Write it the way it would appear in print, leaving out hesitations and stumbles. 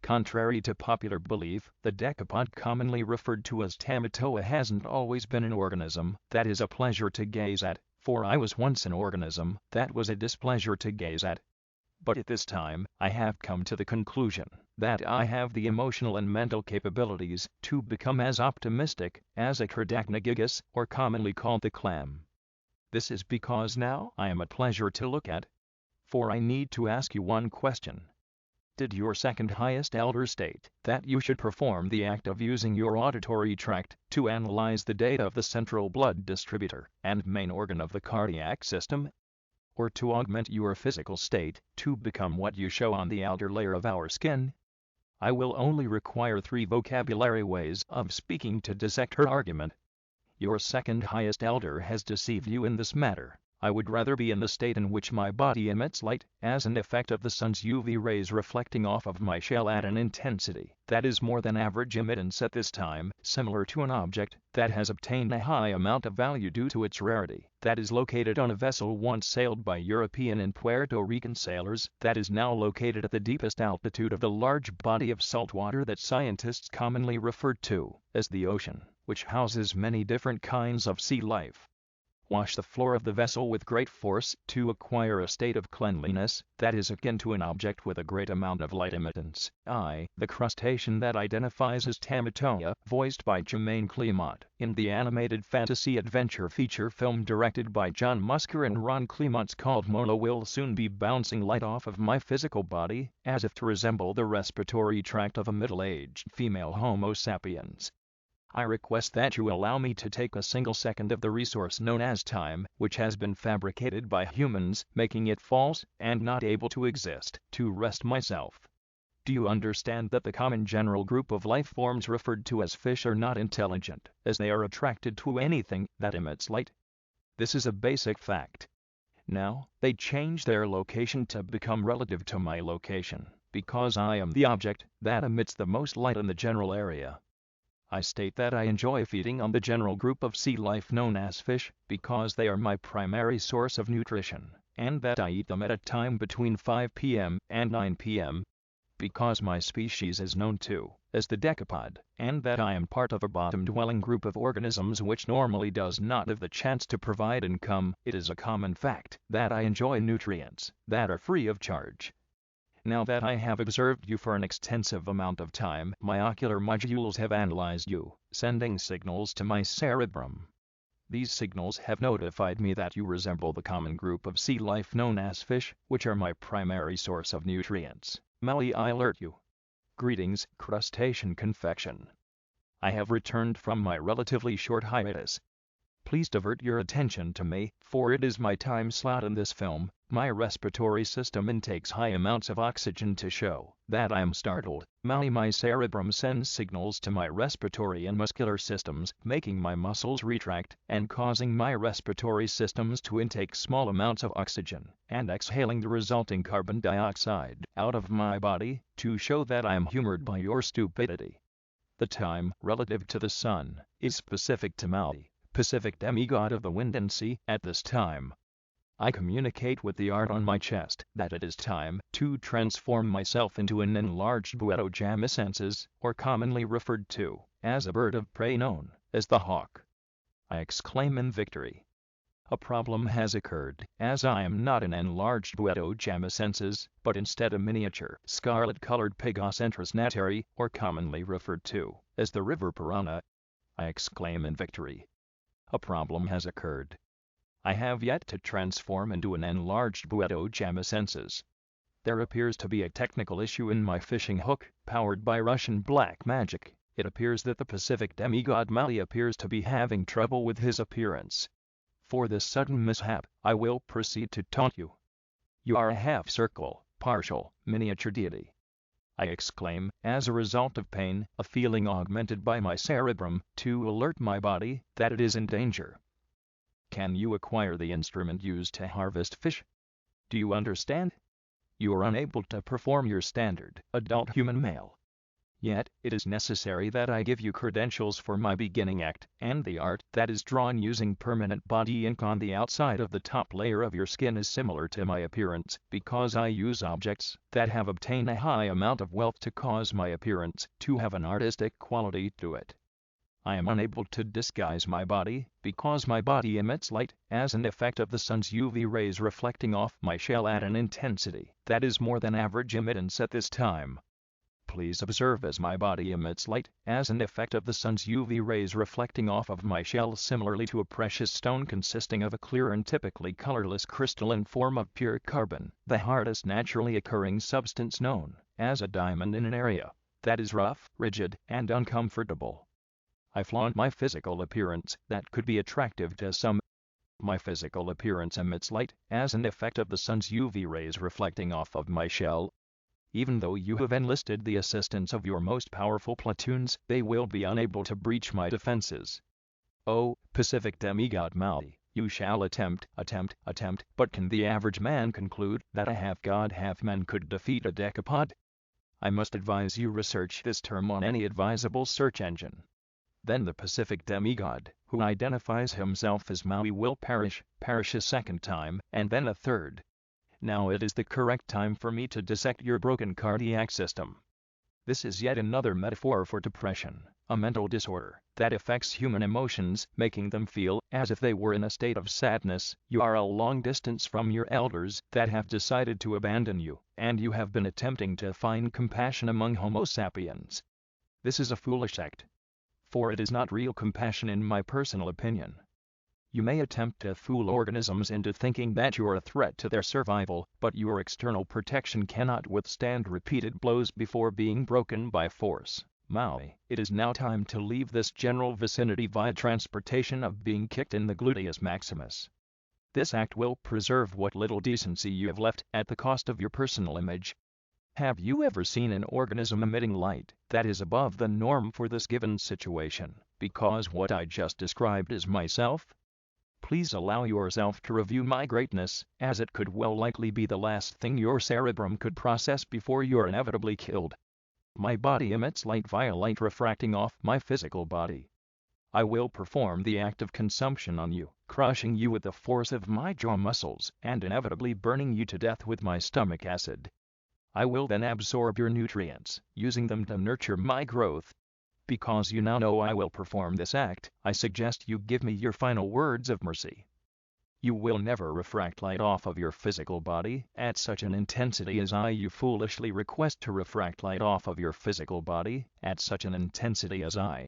Contrary to popular belief, the decapod commonly referred to as Tamatoa hasn't always been an organism that is a pleasure to gaze at, for I was once an organism that was a displeasure to gaze at. But at this time, I have come to the conclusion that I have the emotional and mental capabilities to become as optimistic as a Cerdacnagigas, or commonly called the clam. This is because now I am a pleasure to look at. For I need to ask you one question. Did your second highest elder state that you should perform the act of using your auditory tract to analyze the data of the central blood distributor and main organ of the cardiac system? Or to augment your physical state to become what you show on the outer layer of our skin? I will only require 3 vocabulary ways of speaking to dissect her argument. Your second highest elder has deceived you in this matter. I would rather be in the state in which my body emits light as an effect of the sun's UV rays reflecting off of my shell at an intensity that is more than average emittance at this time, similar to an object that has obtained a high amount of value due to its rarity, that is located on a vessel once sailed by European and Puerto Rican sailors, that is now located at the deepest altitude of the large body of salt water that scientists commonly refer to as the ocean, which houses many different kinds of sea life. Wash the floor of the vessel with great force to acquire a state of cleanliness that is akin to an object with a great amount of light emittance. The crustacean that identifies as Tamatoa, voiced by Jermaine Clement, in the animated fantasy adventure feature film directed by John Musker and Ron Clements called Moana, will soon be bouncing light off of my physical body, as if to resemble the respiratory tract of a middle-aged female Homo sapiens. I request that you allow me to take a single second of the resource known as time, which has been fabricated by humans, making it false and not able to exist, to rest myself. Do you understand that the common general group of life forms referred to as fish are not intelligent, as they are attracted to anything that emits light? This is a basic fact. Now, they change their location to become relative to my location, because I am the object that emits the most light in the general area. I state that I enjoy feeding on the general group of sea life known as fish, because they are my primary source of nutrition, and that I eat them at a time between 5 p.m. and 9 p.m. Because my species is known too as the decapod, and that I am part of a bottom-dwelling group of organisms which normally does not have the chance to provide income, it is a common fact that I enjoy nutrients that are free of charge. Now that I have observed you for an extensive amount of time, my ocular modules have analyzed you, sending signals to my cerebrum. These signals have notified me that you resemble the common group of sea life known as fish, which are my primary source of nutrients. May I alert you? Greetings, crustacean confection. I have returned from my relatively short hiatus. Please divert your attention to me, for it is my time slot in this film. My respiratory system intakes high amounts of oxygen to show that I am startled. My cerebrum sends signals to my respiratory and muscular systems, making my muscles retract and causing my respiratory systems to intake small amounts of oxygen and exhaling the resulting carbon dioxide out of my body to show that I am humored by your stupidity. The time relative to the sun is specific to Maui, Pacific demigod of the wind and sea. At this time, I communicate with the art on my chest that it is time to transform myself into an enlarged Bueto jamacensis, or commonly referred to as a bird of prey known as the hawk. I exclaim in victory. A problem has occurred, as I am not an enlarged Bueto jamacensis, but instead a miniature scarlet-colored Pygocentris nateri, or commonly referred to as the river piranha. I exclaim in victory. A problem has occurred. I have yet to transform into an enlarged Bueto jamacensis. There appears to be a technical issue in my fishing hook, powered by Russian black magic. It appears that the Pacific demigod Maui appears to be having trouble with his appearance. For this sudden mishap, I will proceed to taunt you. You are a half-circle, partial, miniature deity. I exclaim, as a result of pain, a feeling augmented by my cerebrum, to alert my body that it is in danger. Can you acquire the instrument used to harvest fish? Do you understand? You are unable to perform your standard adult human male. Yet, it is necessary that I give you credentials for my beginning act, and the art that is drawn using permanent body ink on the outside of the top layer of your skin is similar to my appearance, because I use objects that have obtained a high amount of wealth to cause my appearance to have an artistic quality to it. I am unable to disguise my body, because my body emits light as an effect of the sun's UV rays reflecting off my shell at an intensity that is more than average emittance at this time. Please observe as my body emits light as an effect of the sun's UV rays reflecting off of my shell similarly to a precious stone consisting of a clear and typically colorless crystalline form of pure carbon, the hardest naturally occurring substance known as a diamond in an area that is rough, rigid, and uncomfortable. I flaunt my physical appearance that could be attractive to some. My physical appearance emits light as an effect of the sun's UV rays reflecting off of my shell. Even though you have enlisted the assistance of your most powerful platoons, they will be unable to breach my defenses. O Pacific demigod Maui, you shall attempt, but can the average man conclude that a half-god half-man could defeat a decapod? I must advise you research this term on any advisable search engine. Then the Pacific demigod, who identifies himself as Maui, will perish a second time, and then a third. Now it is the correct time for me to dissect your broken cardiac system. This is yet another metaphor for depression, a mental disorder that affects human emotions, making them feel as if they were in a state of sadness. You are a long distance from your elders that have decided to abandon you, and you have been attempting to find compassion among Homo sapiens. This is a foolish act, for it is not real compassion in my personal opinion. You may attempt to fool organisms into thinking that you are a threat to their survival, but your external protection cannot withstand repeated blows before being broken by force. Maui, it is now time to leave this general vicinity via transportation of being kicked in the gluteus maximus. This act will preserve what little decency you have left at the cost of your personal image. Have you ever seen an organism emitting light that is above the norm for this given situation, because what I just described is myself? Please allow yourself to review my greatness, as it could well likely be the last thing your cerebrum could process before you're inevitably killed. My body emits light via light refracting off my physical body. I will perform the act of consumption on you, crushing you with the force of my jaw muscles, and inevitably burning you to death with my stomach acid. I will then absorb your nutrients, using them to nurture my growth. Because you now know I will perform this act, I suggest you give me your final words of mercy. You will never refract light off of your physical body at such an intensity as I. You foolishly request to refract light off of your physical body at such an intensity as I.